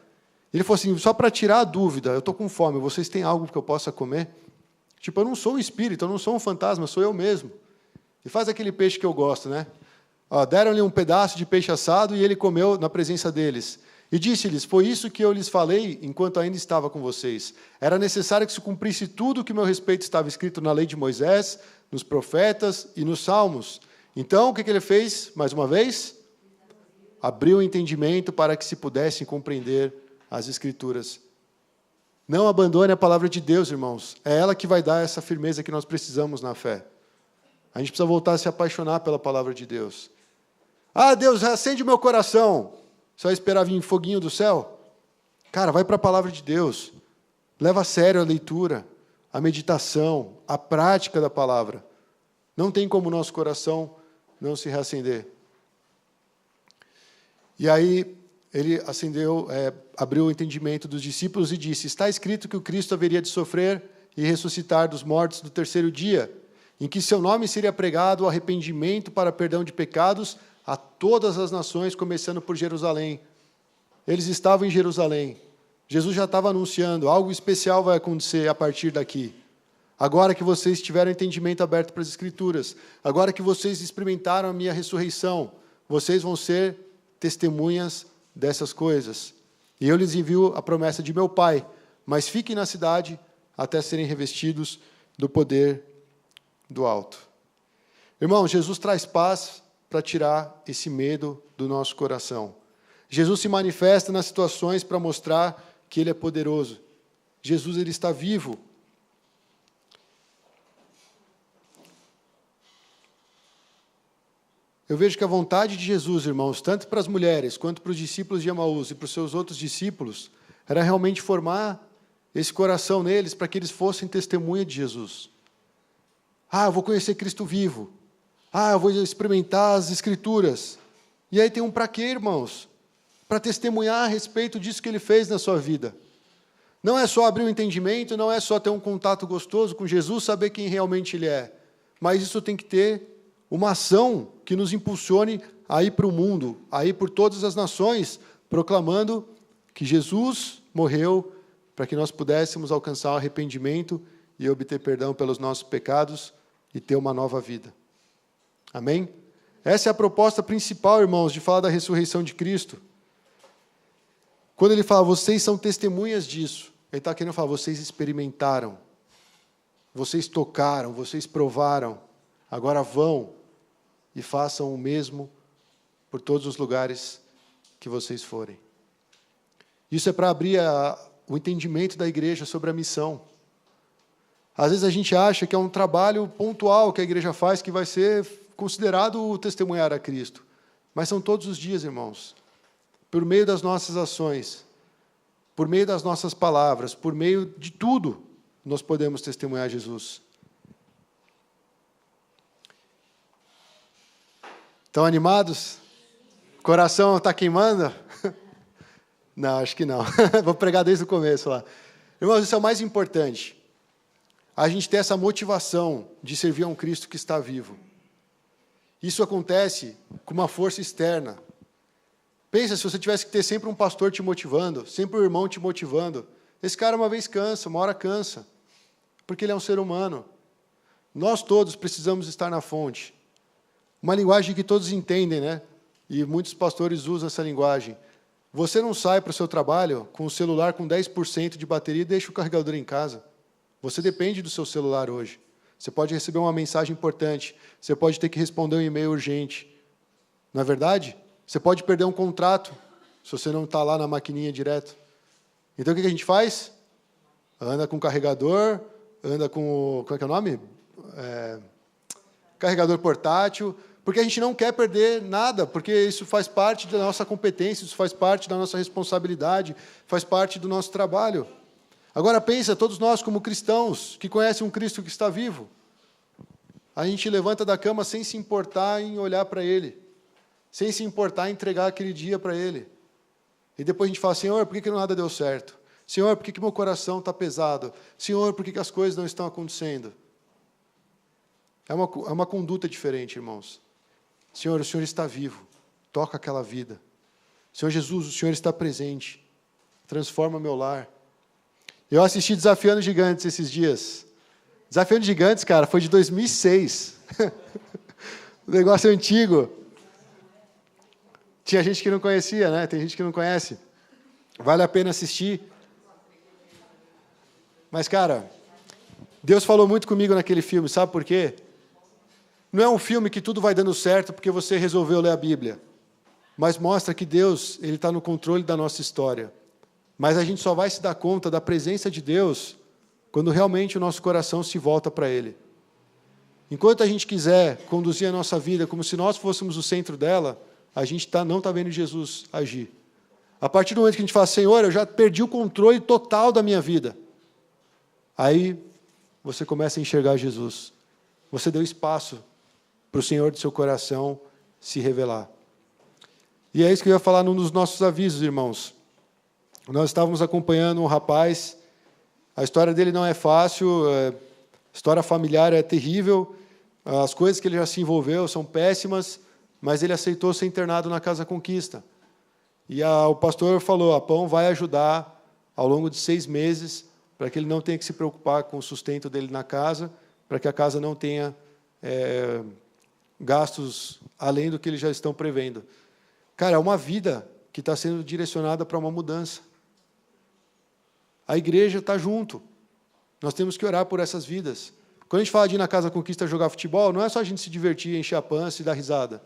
Ele falou assim, só para tirar a dúvida, eu estou com fome, vocês têm algo que eu possa comer? Tipo, eu não sou um espírito, eu não sou um fantasma, sou eu mesmo. E faz aquele peixe que eu gosto, né? Deram-lhe um pedaço de peixe assado e ele comeu na presença deles. E disse-lhes, foi isso que eu lhes falei enquanto ainda estava com vocês. Era necessário que se cumprisse tudo o que a meu respeito estava escrito na lei de Moisés, nos profetas e nos salmos. Então, o que ele fez, mais uma vez? Abriu o entendimento para que se pudessem compreender as Escrituras. Não abandone a palavra de Deus, irmãos. É ela que vai dar essa firmeza que nós precisamos na fé. A gente precisa voltar a se apaixonar pela palavra de Deus. Deus, acende o meu coração. Você vai esperar vir foguinho do céu? Cara, vai para a palavra de Deus. Leva a sério a leitura, a meditação, a prática da palavra. Não tem como o nosso coração não se reacender. E aí, ele abriu o entendimento dos discípulos e disse, está escrito que o Cristo haveria de sofrer e ressuscitar dos mortos no terceiro dia, em que seu nome seria pregado o arrependimento para perdão de pecados a todas as nações, começando por Jerusalém. Eles estavam em Jerusalém. Jesus já estava anunciando, algo especial vai acontecer a partir daqui. Agora que vocês tiveram entendimento aberto para as Escrituras, agora que vocês experimentaram a minha ressurreição, vocês vão ser testemunhas dessas coisas. E eu lhes envio a promessa de meu Pai, mas fiquem na cidade até serem revestidos do poder do alto. Irmão, Jesus traz paz para tirar esse medo do nosso coração. Jesus se manifesta nas situações para mostrar que Ele é poderoso. Jesus, Ele está vivo. Eu vejo que a vontade de Jesus, irmãos, tanto para as mulheres, quanto para os discípulos de Emaús e para os seus outros discípulos, era realmente formar esse coração neles para que eles fossem testemunha de Jesus. Ah, eu vou conhecer Cristo vivo. Ah, eu vou experimentar as Escrituras. E aí tem um para quê, irmãos? Para testemunhar a respeito disso que ele fez na sua vida. Não é só abrir o entendimento, não é só ter um contato gostoso com Jesus, saber quem realmente ele é. Mas isso tem que ter uma ação que nos impulsione a ir para o mundo, a ir por todas as nações, proclamando que Jesus morreu para que nós pudéssemos alcançar o arrependimento e obter perdão pelos nossos pecados e ter uma nova vida. Amém? Essa é a proposta principal, irmãos, de falar da ressurreição de Cristo. Quando ele fala, vocês são testemunhas disso, ele está querendo falar, vocês experimentaram, vocês tocaram, vocês provaram, agora vão e façam o mesmo por todos os lugares que vocês forem. Isso é para abrir o entendimento da igreja sobre a missão. Às vezes a gente acha que é um trabalho pontual que a igreja faz, que vai ser considerado o testemunhar a Cristo. Mas são todos os dias, irmãos. Por meio das nossas ações, por meio das nossas palavras, por meio de tudo, nós podemos testemunhar Jesus. Estão animados? O coração está queimando? Não, acho que não. Vou pregar desde o começo lá. Irmãos, isso é o mais importante. A gente ter essa motivação de servir a um Cristo que está vivo. Isso acontece com uma força externa. Pensa, se você tivesse que ter sempre um pastor te motivando, sempre um irmão te motivando. Esse cara uma vez cansa, uma hora cansa. Porque ele é um ser humano. Nós todos precisamos estar na fonte. Uma linguagem que todos entendem, né? E muitos pastores usam essa linguagem. Você não sai para o seu trabalho com o celular com 10% de bateria e deixa o carregador em casa. Você depende do seu celular hoje. Você pode receber uma mensagem importante. Você pode ter que responder um e-mail urgente. Não é verdade? Você pode perder um contrato se você não está lá na maquininha direto. Então, o que a gente faz? Anda com carregador, anda com... Como é que é o nome? Carregador portátil, porque a gente não quer perder nada, porque isso faz parte da nossa competência, isso faz parte da nossa responsabilidade, faz parte do nosso trabalho. Agora pensa, todos nós como cristãos, que conhecem um Cristo que está vivo, a gente levanta da cama sem se importar em olhar para Ele, sem se importar em entregar aquele dia para Ele. E depois a gente fala, Senhor, por que nada deu certo? Senhor, por que meu coração está pesado? Senhor, por que as coisas não estão acontecendo? É uma conduta diferente, irmãos. Senhor, o Senhor está vivo. Toca aquela vida. Senhor Jesus, o Senhor está presente. Transforma meu lar. Eu assisti Desafiando Gigantes esses dias. Desafiando Gigantes, cara, foi de 2006. O negócio é antigo. Tinha gente que não conhecia, né? Tem gente que não conhece. Vale a pena assistir. Mas, cara, Deus falou muito comigo naquele filme, sabe por quê? Não é um filme que tudo vai dando certo porque você resolveu ler a Bíblia. Mas mostra que Deus, Ele está no controle da nossa história. Mas a gente só vai se dar conta da presença de Deus quando realmente o nosso coração se volta para Ele. Enquanto a gente quiser conduzir a nossa vida como se nós fôssemos o centro dela, a gente não está vendo Jesus agir. A partir do momento que a gente fala, Senhor, eu já perdi o controle total da minha vida. Aí você começa a enxergar Jesus. Você deu espaço para o Senhor do seu coração se revelar. E é isso que eu ia falar num dos nossos avisos, irmãos. Nós estávamos acompanhando um rapaz, a história dele não é fácil, a história familiar é terrível, as coisas que ele já se envolveu são péssimas, mas ele aceitou ser internado na Casa Conquista. E o pastor falou, a Pão vai ajudar ao longo de 6 meses, para que ele não tenha que se preocupar com o sustento dele na casa, para que a casa não tenha gastos além do que eles já estão prevendo. Cara, é uma vida que está sendo direcionada para uma mudança. A igreja está junto. Nós temos que orar por essas vidas. Quando a gente fala de ir na Casa Conquista jogar futebol, não é só a gente se divertir, encher a pança e dar risada.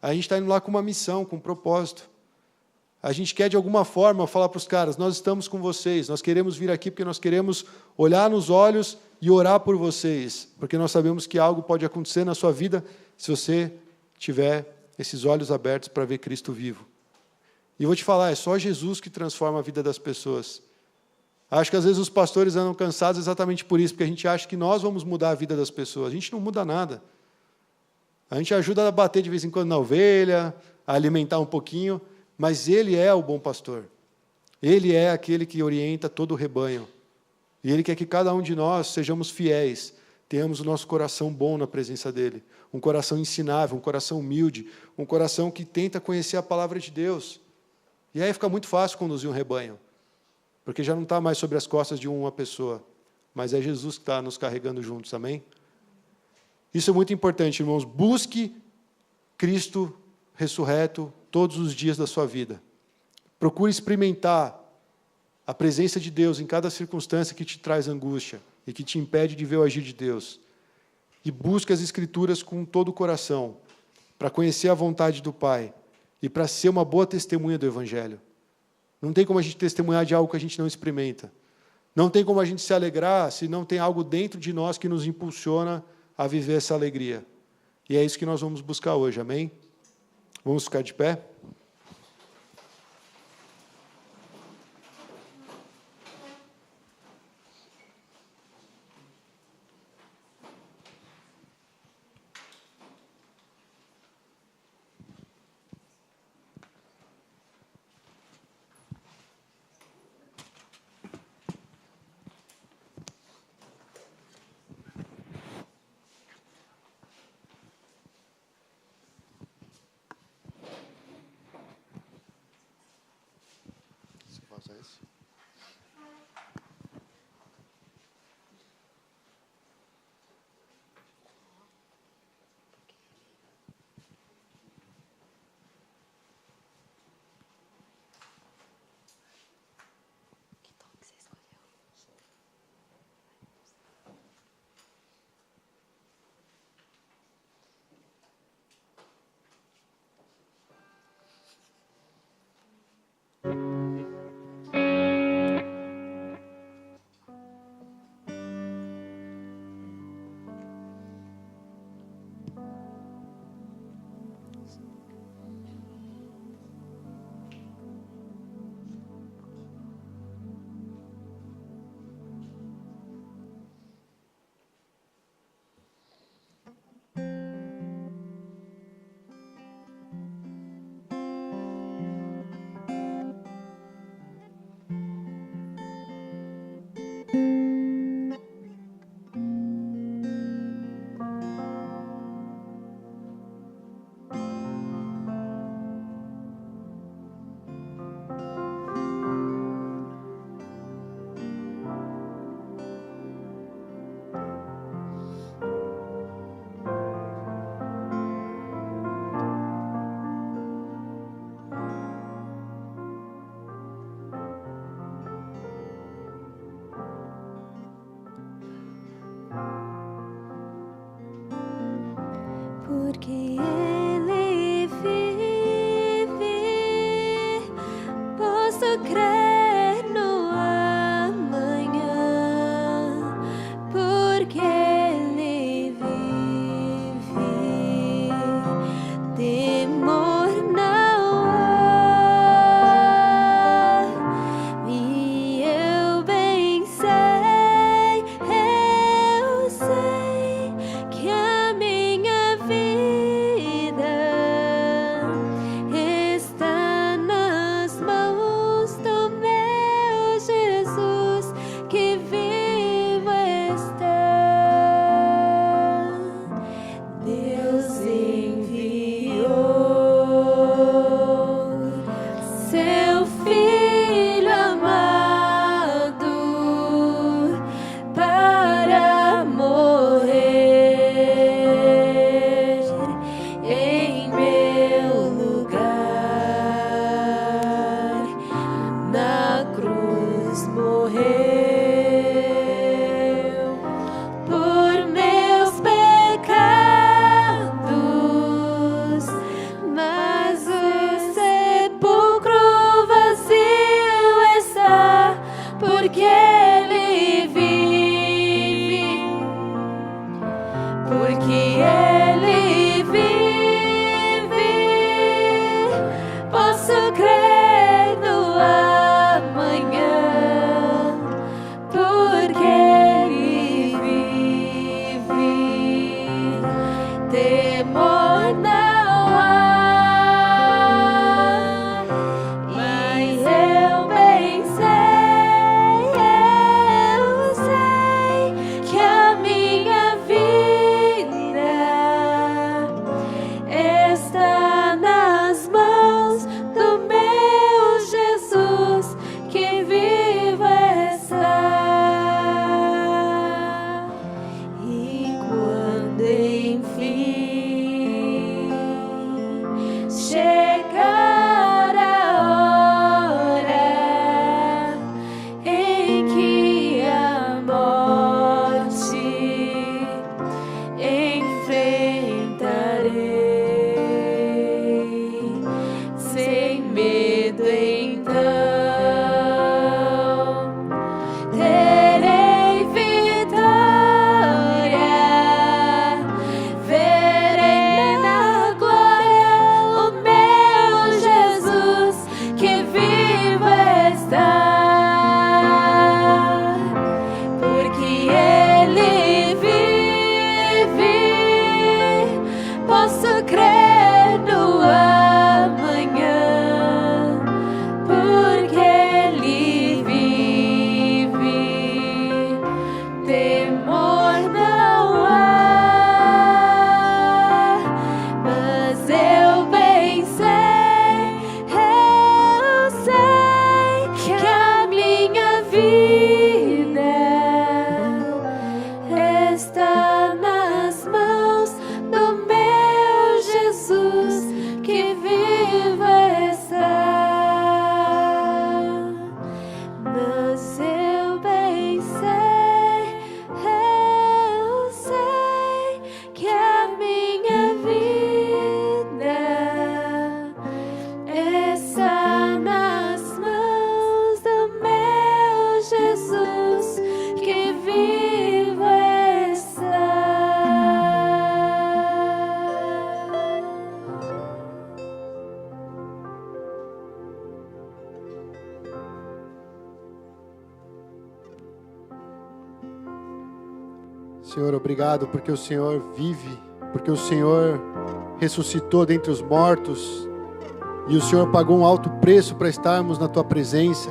A gente está indo lá com uma missão, com um propósito. A gente quer, de alguma forma, falar para os caras, nós estamos com vocês, nós queremos vir aqui porque nós queremos olhar nos olhos e orar por vocês, porque nós sabemos que algo pode acontecer na sua vida se você tiver esses olhos abertos para ver Cristo vivo. E eu vou te falar, é só Jesus que transforma a vida das pessoas. Acho que às vezes os pastores andam cansados exatamente por isso, porque a gente acha que nós vamos mudar a vida das pessoas. A gente não muda nada. A gente ajuda a bater de vez em quando na ovelha, a alimentar um pouquinho, mas Ele é o bom pastor. Ele é aquele que orienta todo o rebanho. E Ele quer que cada um de nós sejamos fiéis, tenhamos o nosso coração bom na presença dEle, um coração ensinável, um coração humilde, um coração que tenta conhecer a palavra de Deus. E aí fica muito fácil conduzir um rebanho, porque já não está mais sobre as costas de uma pessoa, mas é Jesus que está nos carregando juntos, amém? Isso é muito importante, irmãos. Busque Cristo ressurreto todos os dias da sua vida. Procure experimentar a presença de Deus em cada circunstância que te traz angústia e que te impede de ver o agir de Deus. E busque as Escrituras com todo o coração, para conhecer a vontade do Pai e para ser uma boa testemunha do Evangelho. Não tem como a gente testemunhar de algo que a gente não experimenta. Não tem como a gente se alegrar se não tem algo dentro de nós que nos impulsiona a viver essa alegria. E é isso que nós vamos buscar hoje, amém? Vamos ficar de pé? Porque Ele vive, posso crer no amanhã. Porque Ele vive, temor não há. E eu bem sei, eu sei que a minha vida está nas mãos do meu Jesus, que vivo está. Deus enviou seu Filho amado para morrer em meu lugar. Na cruz morreu por meus pecados, mas o sepulcro vazio Senhor, obrigado porque o Senhor vive, porque o Senhor ressuscitou dentre os mortos e o Senhor pagou um alto preço para estarmos na Tua presença.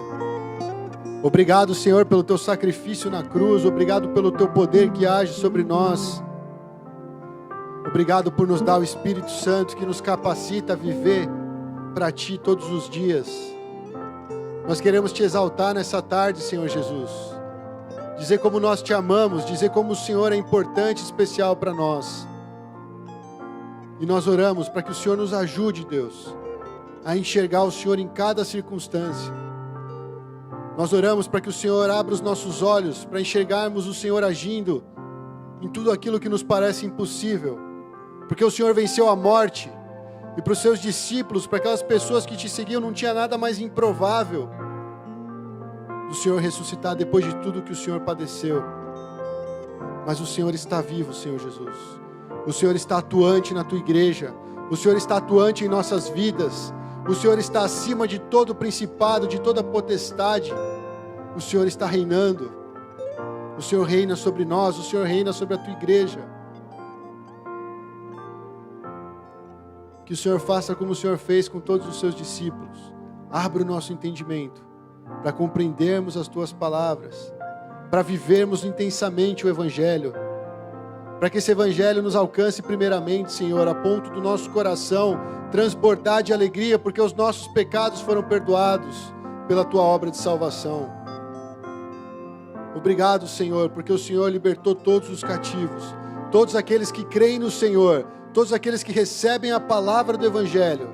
Obrigado, Senhor, pelo Teu sacrifício na cruz, obrigado pelo Teu poder que age sobre nós. Obrigado por nos dar o Espírito Santo que nos capacita a viver para Ti todos os dias. Nós queremos Te exaltar nessa tarde, Senhor Jesus. Dizer como nós Te amamos, dizer como o Senhor é importante e especial para nós. E nós oramos para que o Senhor nos ajude, Deus, a enxergar o Senhor em cada circunstância. Nós oramos para que o Senhor abra os nossos olhos, para enxergarmos o Senhor agindo em tudo aquilo que nos parece impossível. Porque o Senhor venceu a morte. E para os seus discípulos, para aquelas pessoas que Te seguiam, não tinha nada mais improvável do Senhor ressuscitar depois de tudo que o Senhor padeceu. Mas o Senhor está vivo, Senhor Jesus. O Senhor está atuante na Tua igreja. O Senhor está atuante em nossas vidas. O Senhor está acima de todo principado, de toda potestade. O Senhor está reinando. O Senhor reina sobre nós, o Senhor reina sobre a Tua igreja. Que o Senhor faça como o Senhor fez com todos os Seus discípulos. Abra o nosso entendimento para compreendermos as Tuas palavras, para vivermos intensamente o Evangelho, para que esse Evangelho nos alcance primeiramente, Senhor, a ponto do nosso coração transbordar de alegria, porque os nossos pecados foram perdoados pela Tua obra de salvação. Obrigado, Senhor, porque o Senhor libertou todos os cativos, todos aqueles que creem no Senhor, todos aqueles que recebem a palavra do Evangelho,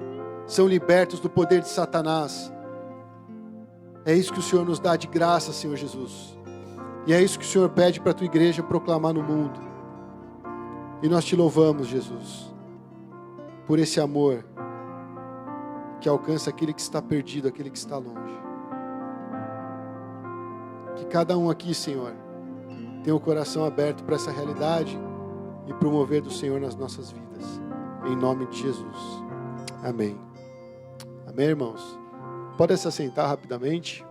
são libertos do poder de Satanás. É isso que o Senhor nos dá de graça, Senhor Jesus. E é isso que o Senhor pede para a Tua igreja proclamar no mundo. E nós Te louvamos, Jesus, por esse amor que alcança aquele que está perdido, aquele que está longe. Que cada um aqui, Senhor, tenha o coração aberto para essa realidade e para o mover do Senhor nas nossas vidas. Em nome de Jesus. Amém. Amém, irmãos? Podem se assentar rapidamente.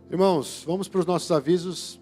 Irmãos, vamos para os nossos avisos.